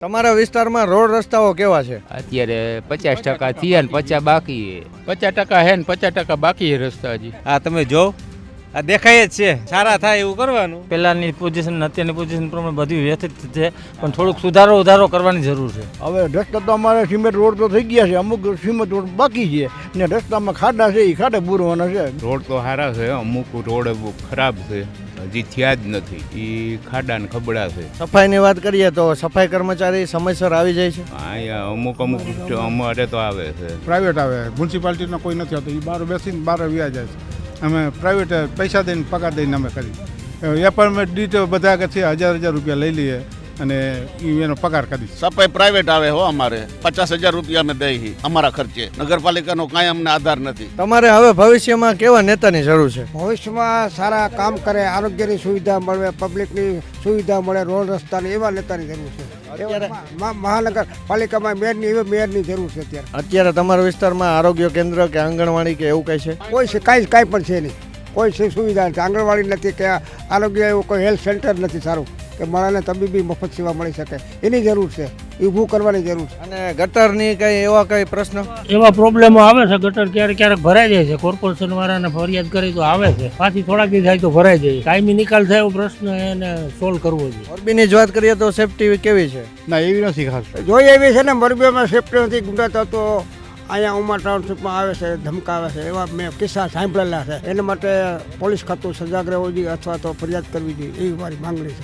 તમારા વિસ્તારમાં રોડ રસ્તાઓ કેવા છે? અત્યારે 50% થયા ને 50 બાકી. 50% હે ને 50% બાકી છે રસ્તા હજી. આ તમે જો આ દેખાય જ છે, સારા થાય એવું કરવાનું. પહેલાંની પોઝિશન અત્યારની પોઝિશન પ્રમાણે બધું વ્યવસ્થિત છે, પણ થોડુંક સુધારો કરવાની જરૂર છે. હવે રસ્તા તો અમારે સિમેન્ટ રોડ તો થઈ ગયા છે, અમુક સિમેન્ટ રોડ બાકી છે ને રસ્તામાં ખાડા છે, એ ખાડા પૂરવાના છે. રોડ તો સારા છે, અમુક રોડ ખરાબ છે, હજી થયા જ નથી, એ ખાડા ને ખબડા છે. સફાઈની વાત કરીએ તો સફાઈ કર્મચારી સમયસર આવી જાય છે. અહીંયા અમુક અમારે તો આવે છે. પ્રાઇવેટ આવે, મ્યુનિસિપાલિટીનો કોઈ નથી આવતો, એ બહાર બેસીને બહાર વ્યા જાય છે. અમે પ્રાઇવેટ પૈસા દઈને પગાર દઈને અમે કરી એપાર્ટમેન્ટ દીઠ બધા કે છે 1000 રૂપિયા લઈ લઈએ અને એનો પગાર કરી. સફાઈ પ્રાઇવેટ આવે હો, અમારે 50,000 રૂપિયા અમે દઈએ અમારા ખર્ચે. નગરપાલિકાનો કાંઈ અમને આધાર નથી. તમારે હવે ભવિષ્યમાં કેવા નેતાની જરૂર છે? ભવિષ્યમાં સારા કામ કરે, આરોગ્યની સુવિધા મળે, પબ્લિકની સુવિધા મળે, રોડ રસ્તાની, એવા નેતાની જરૂર છે. મહાનગરપાલિકામાં મેયરની જરૂર છે. અત્યારે તમારા વિસ્તારમાં આરોગ્ય કેન્દ્ર કે આંગણવાડી કે એવું કઈ છે? કાંઈ પણ છે નહીં, કોઈ સુવિધા નથી. આંગણવાડી નથી કે આરોગ્ય એવું કોઈ હેલ્થ સેન્ટર નથી સારું કે મારાને તબીબી મફત સેવા મળી શકે, એની જરૂર છે, એ ઊભું કરવાની જરૂર છે. અને ગટરની કઈ એવા કઈ પ્રશ્ન? એવા પ્રોબ્લેમો આવે છે, ગટર ક્યારેક ભરાઈ જાય છે, કોર્પોરેશન વાળાને ફરિયાદ કરી તો આવે છે, પાછી થોડાક દી થાય તો ભરાઈ જાય. કાયમી નિકાલ થાય એવો પ્રશ્ન એને સોલ્વ કરવો જોઈએ. મોરબીની જ વાત કરીએ તો સેફટી કેવી છે? ના, એવી નથી ખાસ. જોઈએ એવી છે ને, મોરબીમાં સેફ્ટી નથી, ગુંડા તત્વો અહીંયા ઉમા ટાઉનશીપમાં આવે છે, ધમકાવે છે, એવા મેં કિસ્સા સાંભળેલા છે. એના માટે પોલીસ ખાતું સજાગ રહેવું જોઈએ અથવા તો ફરિયાદ કરવી જોઈએ, એવી મારી માંગણી છે.